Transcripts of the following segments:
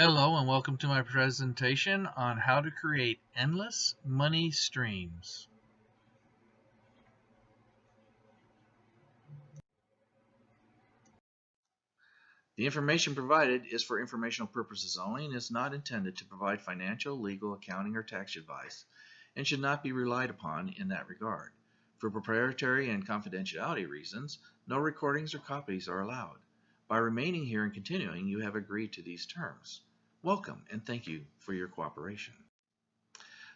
Hello and welcome to my presentation on how to create endless money streams. The information provided is for informational purposes only and is not intended to provide financial, legal, accounting, or tax advice and should not be relied upon in that regard. For proprietary and confidentiality reasons, no recordings or copies are allowed. By remaining here and continuing, you have agreed to these terms. Welcome and thank you for your cooperation.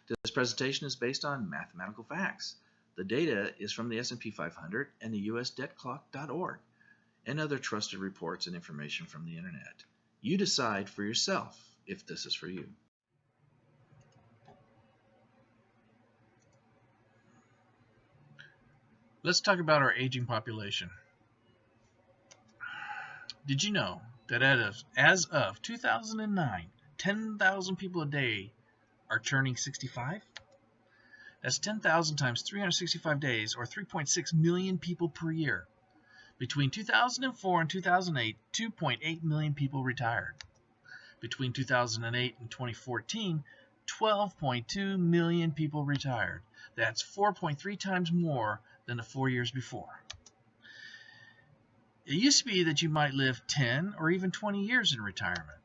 This presentation is based on mathematical facts. The data is from the S&P 500 and the USDebtClock.org and other trusted reports and information from the internet. You decide for yourself if this is for you. Let's talk about our aging population. Did you know that as of 2009, 10,000 people a day are turning 65? That's 10,000 times 365 days, or 3.6 million people per year. Between 2004 and 2008, 2.8 million people retired. Between 2008 and 2014, 12.2 million people retired. That's 4.3 times more than the 4 years before. It used to be that you might live 10 or even 20 years in retirement.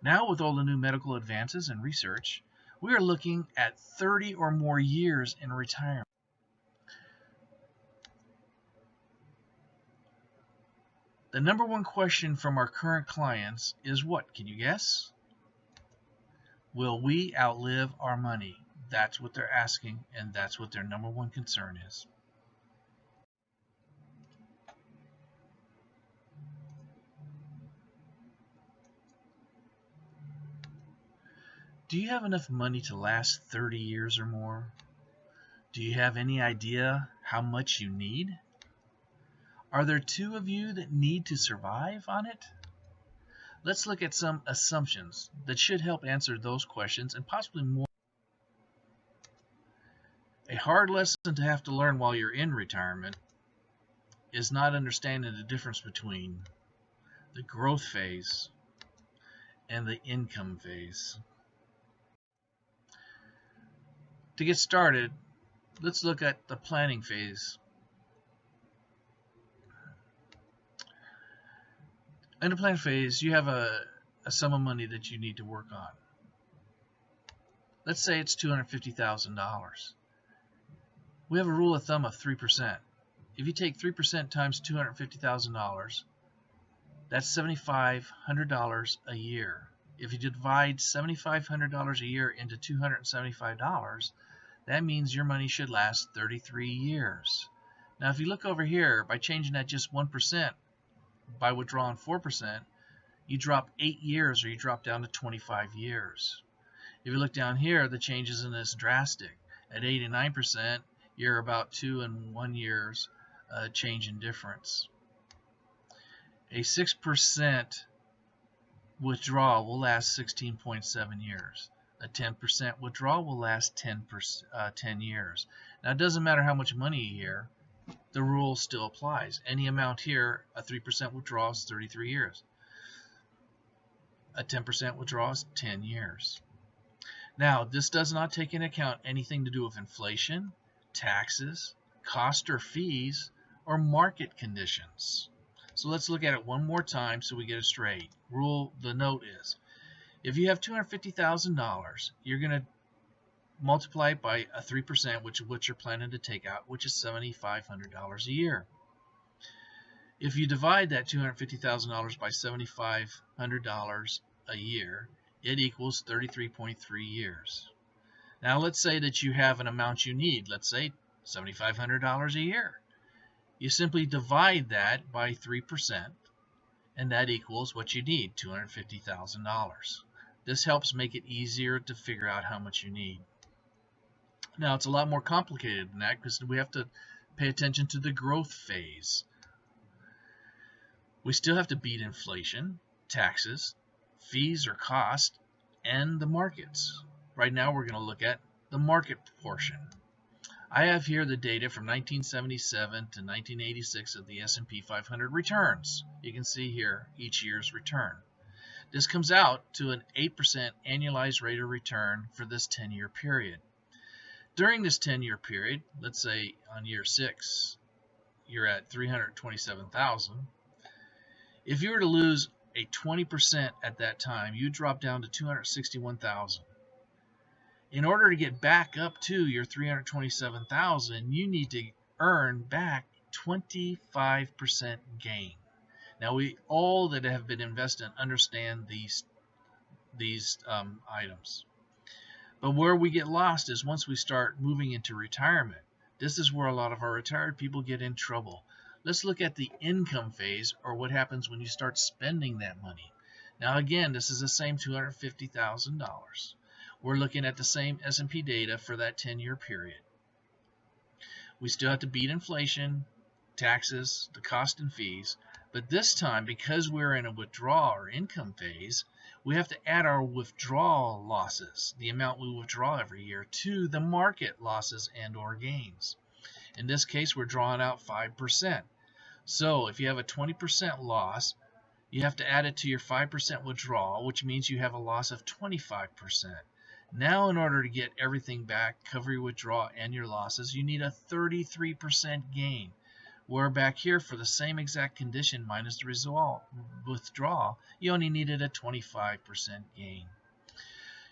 Now, with all the new medical advances and research, we are looking at 30 or more years in retirement. The number one question from our current clients is what? Can you guess? Will we outlive our money? That's what they're asking, and that's what their number one concern is. Do you have enough money to last 30 years or more? Do you have any idea how much you need? Are there two of you that need to survive on it? Let's look at some assumptions that should help answer those questions and possibly more. A hard lesson to have to learn while you're in retirement is not understanding the difference between the growth phase and the income phase. To get started, let's look at the planning phase. In the planning phase, you have a sum of money that you need to work on. Let's say it's $250,000. We have a rule of thumb of 3%. If you take 3% times $250,000, that's $7,500 a year. If you divide $7,500 a year into $275, that means your money should last 33 years. Now, if you look over here, by changing that just 1%, by withdrawing 4%, you drop 8 years, or you drop down to 25 years. If you look down here, the change isn't as drastic. At 8 and 9%, you're about 2 and 1 years change in difference. A 6% withdrawal will last 16.7 years. A 10% withdrawal will last 10 years. Now, it doesn't matter how much money you hear, the rule still applies. Any amount here, a 3% withdrawal is 33 years. A 10% withdrawal is 10 years. Now, this does not take into account anything to do with inflation, taxes, cost or fees, or market conditions. So let's look at it one more time so we get it straight. The note is, if you have $250,000, you're going to multiply it by a 3%, which is what you're planning to take out, which is $7,500 a year. If you divide that $250,000 by $7,500 a year, it equals 33.3 years. Now, let's say that you have an amount you need, let's say $7,500 a year. You simply divide that by 3%, and that equals what you need, $250,000. This helps make it easier to figure out how much you need. Now, it's a lot more complicated than that because we have to pay attention to the growth phase. We still have to beat inflation, taxes, fees or cost, and the markets. Right now, we're going to look at the market portion. I have here the data from 1977 to 1986 of the S&P 500 returns. You can see here each year's return. This comes out to an 8% annualized rate of return for this 10-year period. During this 10-year period, let's say on year 6, you're at $327,000. If you were to lose a 20% at that time, you drop down to $261,000. In order to get back up to your $327,000, you need to earn back 25% gain. Now, we all that have been invested understand these items. But where we get lost is once we start moving into retirement. This is where a lot of our retired people get in trouble. Let's look at the income phase, or what happens when you start spending that money. Now again, this is the same $250,000. We're looking at the same S&P data for that 10-year period. We still have to beat inflation, taxes, the cost and fees, but this time, because we're in a withdrawal or income phase, we have to add our withdrawal losses, the amount we withdraw every year, to the market losses and or gains. In this case, we're drawing out 5%. So if you have a 20% loss, you have to add it to your 5% withdrawal, which means you have a loss of 25%. Now, in order to get everything back, cover your withdrawal and your losses, you need a 33% gain. Where back here, for the same exact condition minus the withdrawal, you only needed a 25% gain.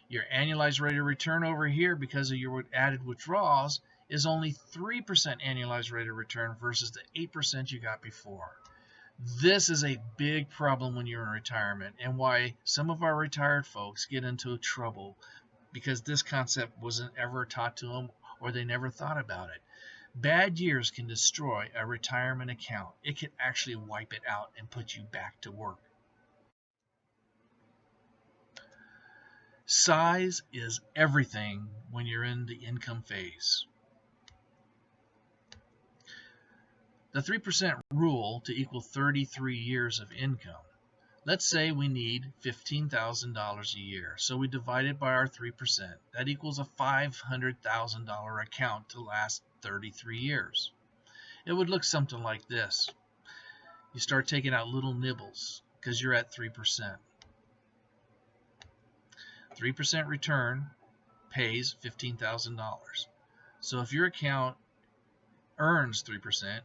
Your annualized rate of return over here, because of your added withdrawals, is only 3% annualized rate of return versus the 8% you got before. This is a big problem when you're in retirement, and why some of our retired folks get into trouble, because this concept wasn't ever taught to them, or they never thought about it. Bad years can destroy a retirement account. It can actually wipe it out and put you back to work. Size is everything when you're in the income phase. The 3% rule to equal 33 years of income. Let's say we need $15,000 a year, so we divide it by our 3%. That equals a $500,000 account to last 33 years. It would look something like this. You start taking out little nibbles because you're at 3%. 3% return pays $15,000. So if your account earns 3%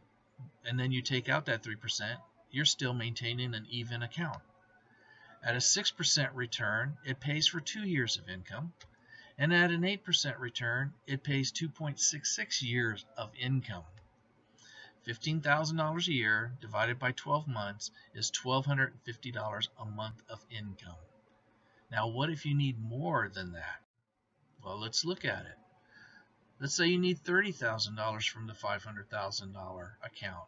and then you take out that 3%, you're still maintaining an even account. At a 6% return, it pays for 2 years of income. And at an 8% return, it pays 2.66 years of income. $15,000 a year divided by 12 months is $1,250 a month of income. Now, what if you need more than that? Well, let's look at it. Let's say you need $30,000 from the $500,000 account.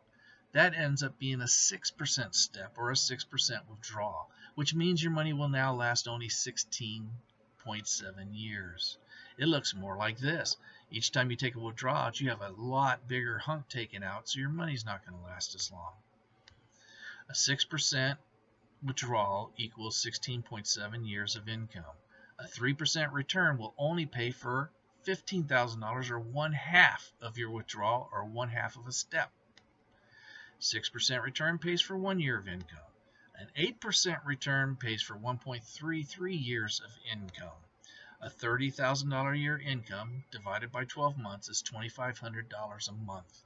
That ends up being a 6% step or a 6% withdrawal, which means your money will now last only 16.7 years. It looks more like this. Each time you take a withdrawal, you have a lot bigger hunk taken out, so your money's not going to last as long. A 6% withdrawal equals 16.7 years of income. A 3% return will only pay for $15,000 or 1/2 of your withdrawal or 1/2 of a step. 6% return pays for 1 year of income. An 8% return pays for 1.33 years of income. A $30,000 a year income divided by 12 months is $2,500 a month.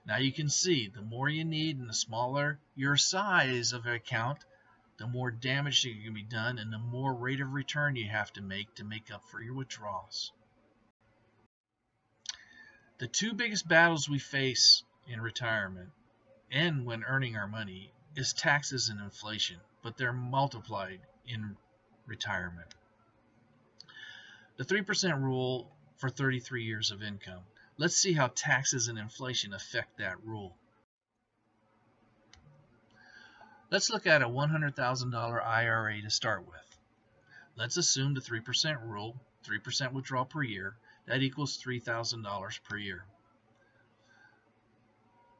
Now you can see the more you need and the smaller your size of an account, the more damage that can be done and the more rate of return you have to make up for your withdrawals. The two biggest battles we face in retirement and when earning our money is taxes and inflation, but they're multiplied in retirement. The 3% rule for 33 years of income. Let's see how taxes and inflation affect that rule. Let's look at a $100,000 IRA to start with. Let's assume the 3% rule, 3% withdrawal per year, that equals $3,000 per year.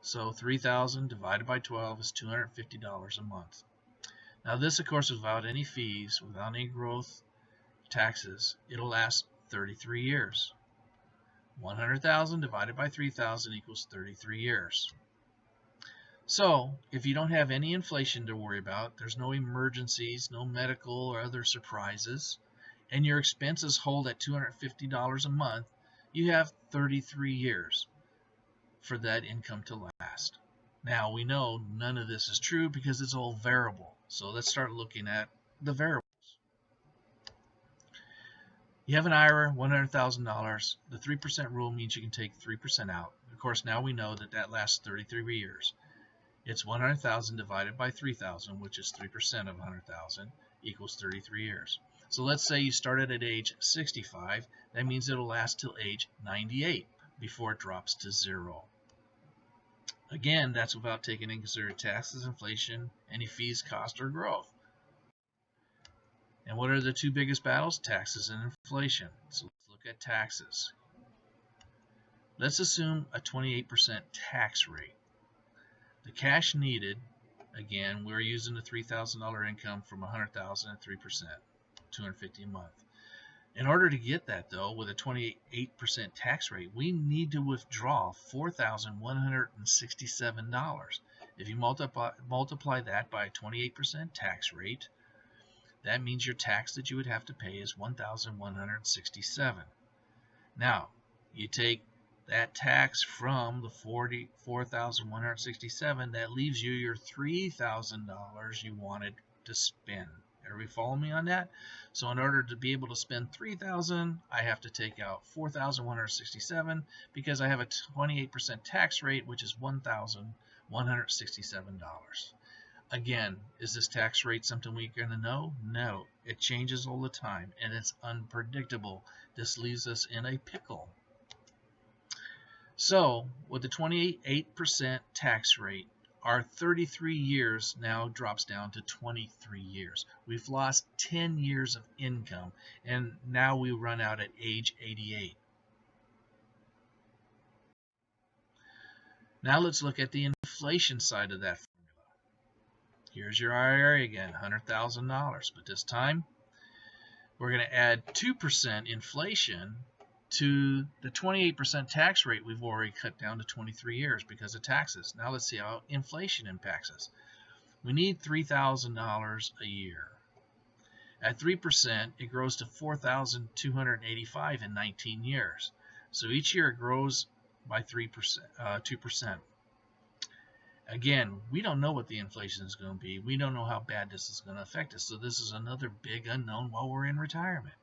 So 3,000 divided by 12 is $250 a month. Now this, of course, without any fees, without any growth, taxes, it'll last 33 years. 100,000 divided by 3,000 equals 33 years. So if you don't have any inflation to worry about, there's no emergencies, no medical or other surprises, and your expenses hold at $250 a month, you have 33 years for that income to last. Now we know none of this is true because it's all variable. So let's start looking at the variables. You have an IRA, $100,000. The 3% rule means you can take 3% out. Of course, now we know that that lasts 33 years. It's 100,000 divided by 3,000, which is 3% of 100,000, equals 33 years. So let's say you started at age 65. That means it'll last till age 98 before it drops to zero. Again, that's without taking into consideration taxes, inflation, any fees, cost, or growth. And what are the two biggest battles? Taxes and inflation. So let's look at taxes. Let's assume a 28% tax rate. The cash needed, again, we're using the $3,000 income from $100,000 at 3%, $250 a month. In order to get that, though, with a 28% tax rate, we need to withdraw $4,167. If you multiply that by a 28% tax rate, that means your tax that you would have to pay is $1,167. Now, you take that tax from the $4,167, that leaves you your $3,000 you wanted to spend. Everybody follow me on that? So in order to be able to spend $3,000, I have to take out $4,167 because I have a 28% tax rate, which is $1,167. Again, is this tax rate something we're going to know? No. It changes all the time, and it's unpredictable. This leaves us in a pickle. So, with the 28% tax rate, our 33 years now drops down to 23 years. We've lost 10 years of income, and now we run out at age 88. Now let's look at the inflation side of that formula. Here's your IRA again, $100,000, but this time we're going to add 2% inflation to the 28% tax rate we've already cut down to 23 years because of taxes. Now let's see how inflation impacts us. We need $3,000 a year. At 3%, it grows to $4,285 in 19 years. So each year it grows by 2%. Again, we don't know what the inflation is going to be. We don't know how bad this is going to affect us. So this is another big unknown while we're in retirement.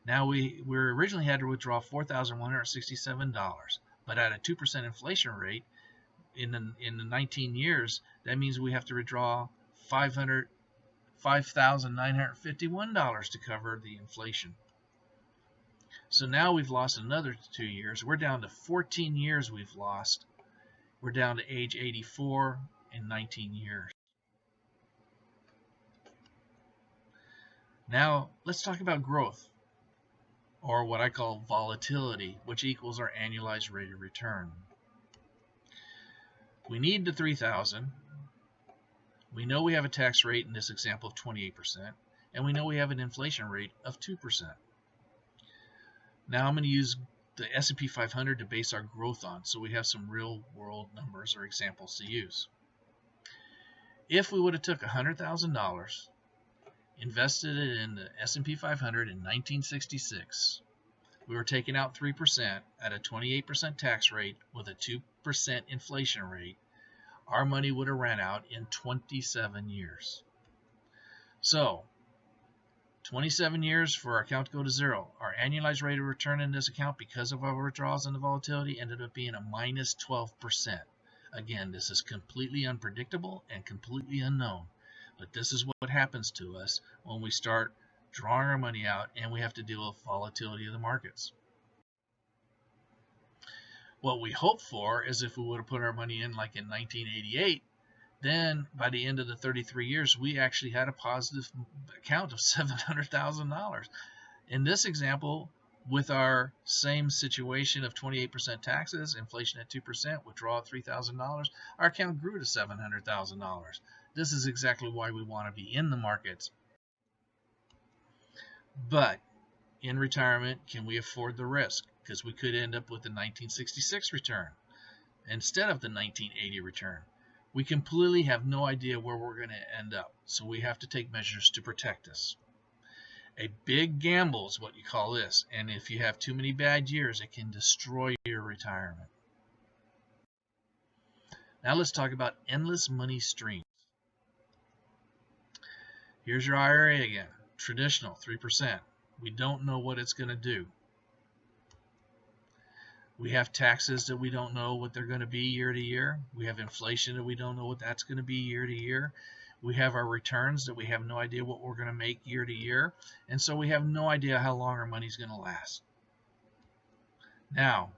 Now we originally had to withdraw $4,167, but at a 2% inflation rate in the 19 years, that means we have to withdraw $5,951 to cover the inflation. So now we've lost another 2 years. We're down to 14 years we've lost. We're down to age 84 in 19 years. Now let's talk about growth, or what I call volatility, which equals our annualized rate of return. We need the 3,000. We know we have a tax rate in this example of 28%, and we know we have an inflation rate of 2%. Now I'm going to use the S&P 500 to base our growth on, so we have some real world numbers or examples to use. If we would have took $100,000, invested it in the S&P 500 in 1966, we were taking out 3% at a 28% tax rate with a 2% inflation rate, our money would have ran out in 27 years. So 27 years for our account to go to zero. Our annualized rate of return in this account, because of our withdrawals and the volatility, ended up being a minus 12%. Again, this is completely unpredictable and completely unknown. But this is what happens to us when we start drawing our money out and we have to deal with volatility of the markets. What we hope for is if we would have put our money in like in 1988, then by the end of the 33 years, we actually had a positive account of $700,000. In this example, with our same situation of 28% taxes, inflation at 2%, withdrawal of $3,000, our account grew to $700,000. This is exactly why we want to be in the markets. But in retirement, can we afford the risk? Because we could end up with the 1966 return instead of the 1980 return. We completely have no idea where we're going to end up, so we have to take measures to protect us. A big gamble is what you call this, and if you have too many bad years, it can destroy your retirement. Now let's talk about endless money streams. Here's your IRA again. Traditional, 3%. We don't know what it's going to do. We have taxes that we don't know what they're going to be year to year. We have inflation that we don't know what that's going to be year to year. We have our returns that we have no idea what we're going to make year to year. And so we have no idea how long our money's going to last. Now,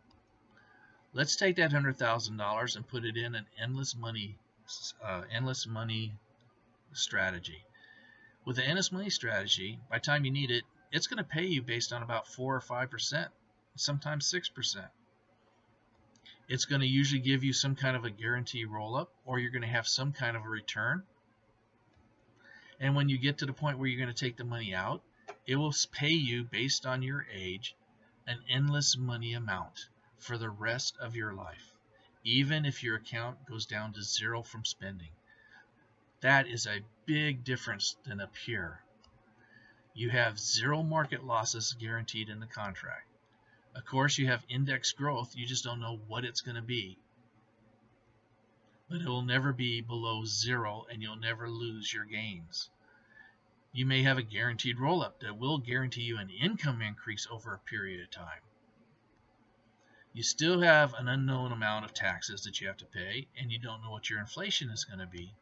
let's take that $100,000 and put it in an endless money strategy. With the endless money strategy, by the time you need it, it's going to pay you based on about 4 or 5%, sometimes 6%. It's going to usually give you some kind of a guarantee roll-up, or you're going to have some kind of a return. And when you get to the point where you're going to take the money out, it will pay you based on your age an endless money amount for the rest of your life, even if your account goes down to zero from spending. That is a big difference than up here. You have zero market losses guaranteed in the contract. Of course, you have index growth. You just don't know what it's going to be. But it will never be below zero, and you'll never lose your gains. You may have a guaranteed roll-up that will guarantee you an income increase over a period of time. You still have an unknown amount of taxes that you have to pay, and you don't know what your inflation is going to be.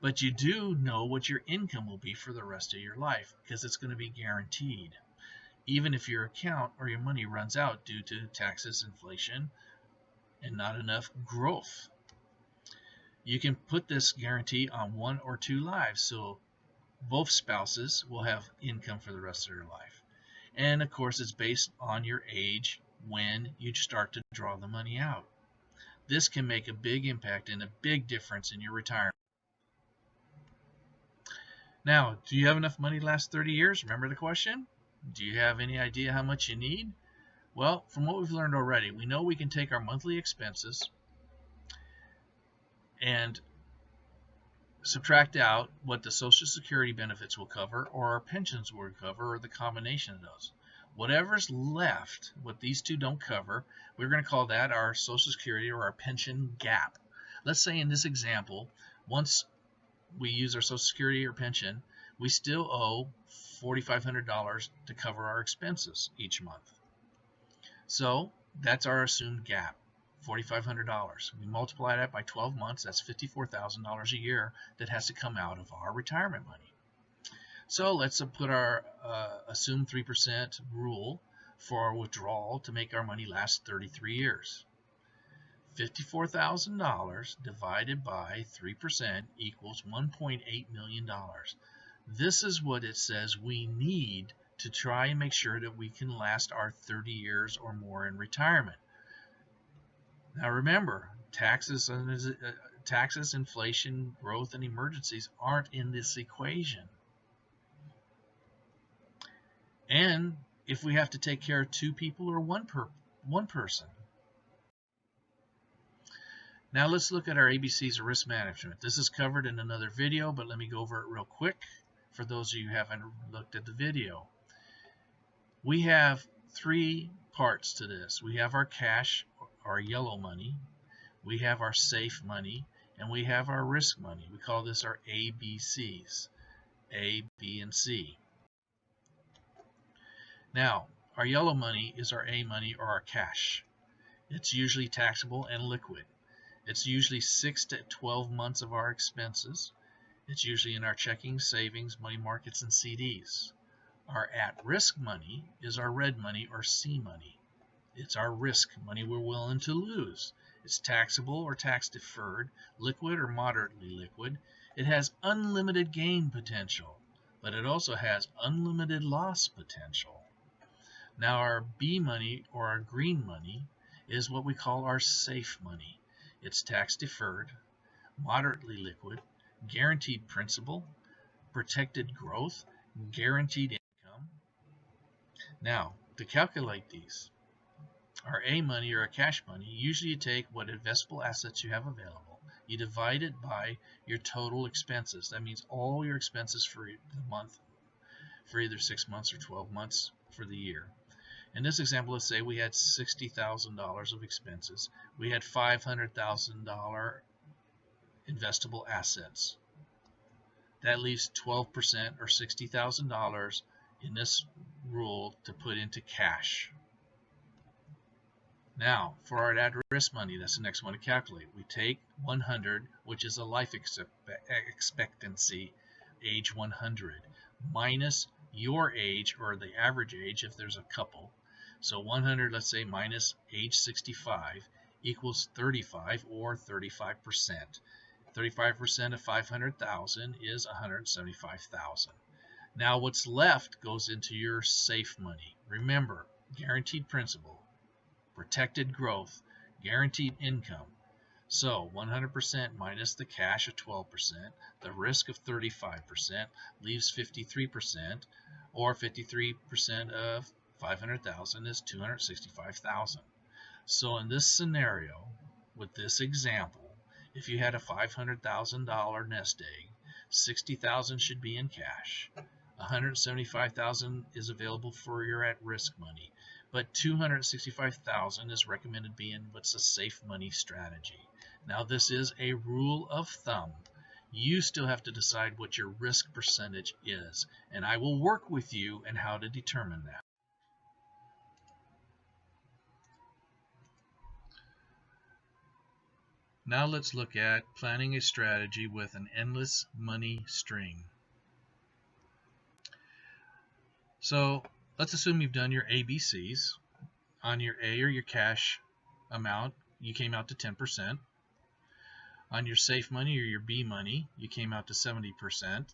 But you do know what your income will be for the rest of your life, because it's going to be guaranteed, even if your account or your money runs out due to taxes, inflation, and not enough growth. You can put this guarantee on 1 or 2 lives, so both spouses will have income for the rest of their life. And of course, it's based on your age when you start to draw the money out. This can make a big impact and a big difference in your retirement. Now, do you have enough money to last 30 years? Remember the question? Do you have any idea how much you need? Well, from what we've learned already, we know we can take our monthly expenses and subtract out what the Social Security benefits will cover, or our pensions will cover, or the combination of those. Whatever's left, what these two don't cover, we're going to call that our Social Security or our pension gap. Let's say in this example, once we use our Social Security or pension, we still owe $4,500 to cover our expenses each month. So that's our assumed gap, $4,500. We multiply that by 12 months, that's $54,000 a year that has to come out of our retirement money. So let's put our assumed 3% rule for our withdrawal to make our money last 33 years. $54,000 divided by 3% equals $1.8 million. This is what it says we need to try and make sure that we can last our 30 years or more in retirement. Now remember, taxes, inflation, growth, and emergencies aren't in this equation. And if we have to take care of 2 people or one person. Now let's look at our ABCs of risk management. This is covered in another video, but let me go over it real quick for those of you who haven't looked at the video. We have 3 parts to this. We have our cash, our yellow money, we have our safe money, and we have our risk money. We call this our ABCs, A, B, and C. Now, our yellow money is our A money or our cash. It's usually taxable and liquid. It's usually 6 to 12 months of our expenses. It's usually in our checking, savings, money markets, and CDs. Our at-risk money is our red money or C money. It's our risk money we're willing to lose. It's taxable or tax deferred, liquid or moderately liquid. It has unlimited gain potential, but it also has unlimited loss potential. Now our B money or our green money is what we call our safe money. It's tax deferred, moderately liquid, guaranteed principal, protected growth, guaranteed income. Now, to calculate these, our A money or our cash money, usually you take what investable assets you have available, You divide it by your total expenses. That means all your expenses for the month, for either 6 months or 12 months for the year. In this example, let's say we had $60,000 of expenses. We had $500,000 investable assets. That leaves 12% or $60,000 in this rule to put into cash. Now, for our at-risk money, that's the next one to calculate. We take 100, which is a life expectancy, age 100, minus your age, or the average age if there's a couple. So 100, let's say, minus age 65 equals 35, or 35%. 35% of 500,000 is 175,000. Now what's left goes into your safe money. Remember, guaranteed principal, protected growth, guaranteed income. So 100% minus the cash of 12%, the risk of 35% leaves 53%, or 53% of 500,000 is 265,000. So in this scenario, with this example, if you had a $500,000 nest egg, 60,000 should be in cash. 175,000 is available for your at-risk money, but 265,000 is recommended being what's a safe money strategy. Now this is a rule of thumb. You still have to decide what your risk percentage is, and I will work with you in how to determine that. Now let's look at planning a strategy with an endless money string. So let's assume you've done your ABCs. On your A, or your cash amount, you came out to 10%. On your safe money, or your B money, you came out to 70%.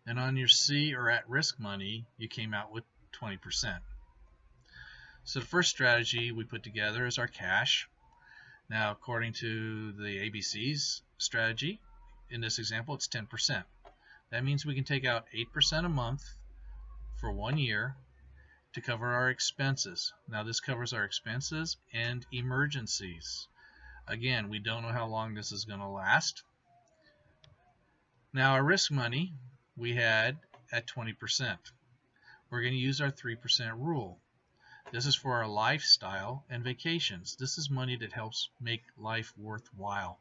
And on your C, or at-risk money, you came out with 20%. So the first strategy we put together is our cash. Now, according to the ABC's strategy, in this example, it's 10%. That means we can take out 8% a month for 1 year to cover our expenses. Now, this covers our expenses and emergencies. Again, we don't know how long this is going to last. Now, our risk money we had at 20%. We're going to use our 3% rule. This is for our lifestyle and vacations. This is money that helps make life worthwhile.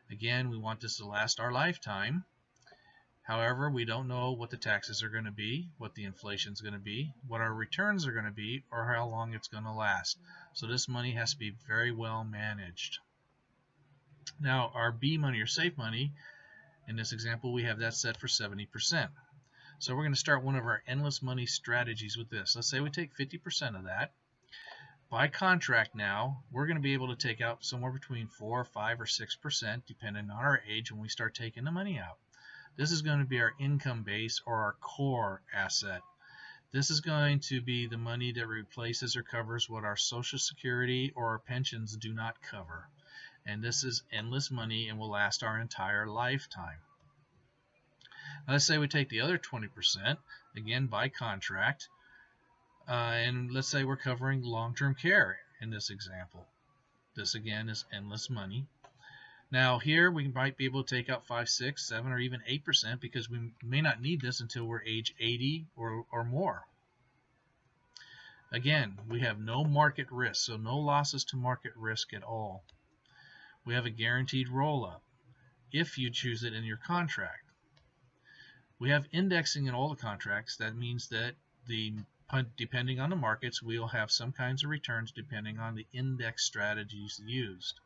Again, we want this to last our lifetime. However, we don't know what the taxes are going to be, what the inflation is going to be, what our returns are going to be, or how long it's going to last. So this money has to be very well managed. Now, our B money, or safe money, in this example, we have that set for 70%. So we're going to start one of our endless money strategies with this. Let's say we take 50% of that. By contract now, we're going to be able to take out somewhere between 4, 5, or 6%, depending on our age when we start taking the money out. This is going to be our income base, or our core asset. This is going to be the money that replaces or covers what our Social Security or our pensions do not cover. And this is endless money and will last our entire lifetime. Now, let's say we take the other 20%, again by contract, and let's say we're covering long-term care in this example. This again is endless money. Now here we might be able to take out 5, 6, 7, or even 8% because we may not need this until we're age 80 or more. Again, we have no market risk, so no losses to market risk at all. We have a guaranteed roll-up if you choose it in your contract. We have indexing in all the contracts. That means that depending on the markets, we'll have some kinds of returns depending on the index strategies used.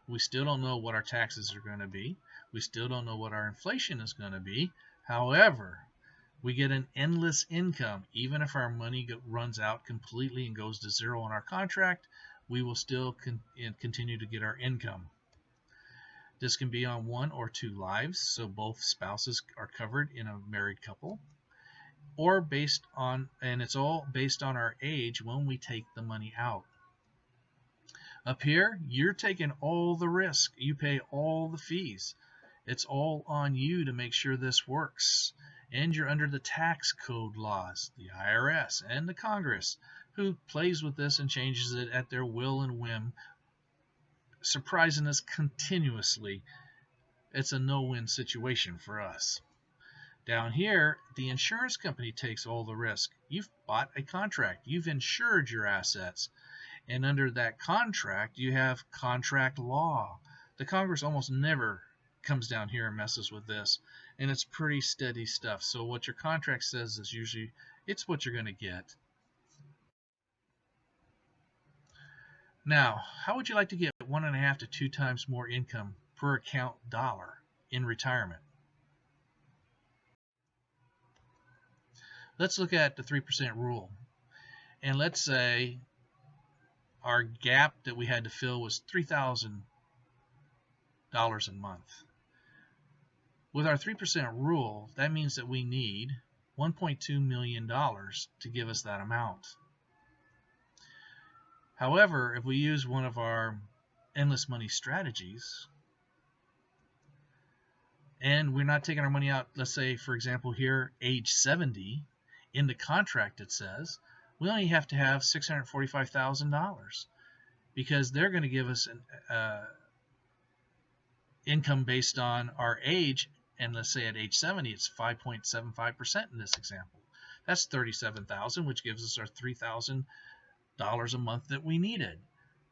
We still don't know what our taxes are going to be. We still don't know what our inflation is going to be. However, we get an endless income. Even if our money runs out completely and goes to zero on our contract, we will still continue to get our income. This can be on 1 or 2 lives, so both spouses are covered in a married couple, or and it's all based on our age when we take the money out. Up here, you're taking all the risk. You pay all the fees. It's all on you to make sure this works. And you're under the tax code laws, the IRS and the Congress, who plays with this and changes it at their will and whim surprising us continuously, it's a no-win situation for us. Down here, the insurance company takes all the risk. You've bought a contract. You've insured your assets. And under that contract, you have contract law. The Congress almost never comes down here and messes with this. And it's pretty steady stuff. So what your contract says is usually it's what you're going to get. Now, how would you like to get 1.5 to 2 times more income per account dollar in retirement? Let's look at the 3% rule. And let's say our gap that we had to fill was $3,000 a month. With our 3% rule, that means that we need $1.2 million to give us that amount. However, if we use one of our endless money strategies, and we're not taking our money out, let's say, for example, here, age 70, in the contract it says, we only have to have $645,000 because they're going to give us an income based on our age, and let's say at age 70, it's 5.75% in this example. That's $37,000, which gives us our $3,000 a month that we needed.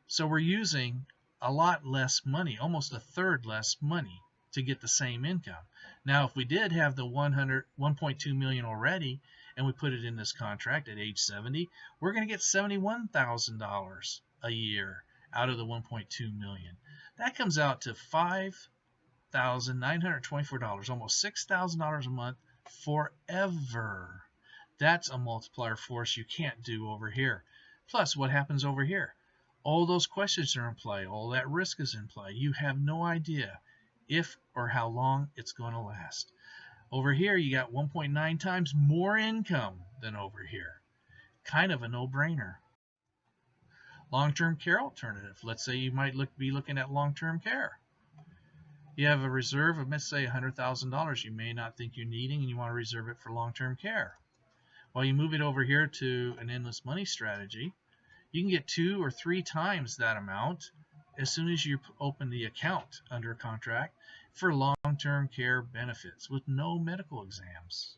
So we're using a lot less money, almost a third less money to get the same income. Now, if we did have the $1.2 million already, and we put it in this contract at age 70, we're going to get $71,000 a year out of the $1.2 million. That comes out to $5,924, almost $6,000 a month forever. That's a multiplier force you can't do over here. Plus, what happens over here? All those questions are in play. All that risk is in play. You have no idea if or how long it's going to last. Over here, you got 1.9 times more income than over here. Kind of a no-brainer. Long-term care alternative. Let's say you might be looking at long-term care. You have a reserve of, let's say, $100,000 you may not think you're needing, and you want to reserve it for long-term care. Well, you move it over here to an endless money strategy. You can get 2 or 3 times that amount as soon as you open the account under contract for long-term care benefits with no medical exams.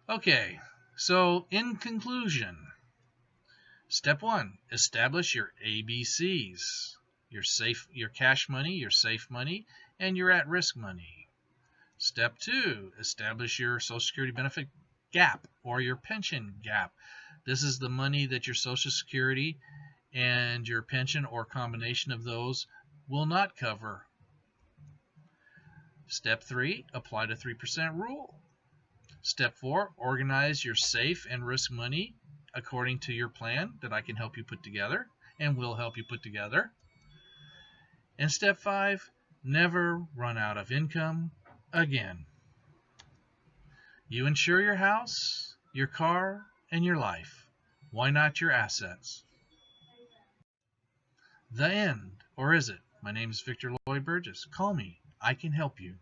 Okay, so in conclusion, step 1, establish your ABCs, your cash money, your safe money, and your at-risk money. Step 2, establish your Social Security benefit gap or your pension gap. This is the money that your Social Security and your pension or combination of those will not cover. Step 3, apply the 3% rule. Step 4, organize your safe and risk money according to your plan that I can help you put together and will help you put together. And step 5, never run out of income again. You insure your house, your car, and your life. Why not your assets? The end. Or is it? My name is Victor Lloyd Burgess. Call me. I can help you.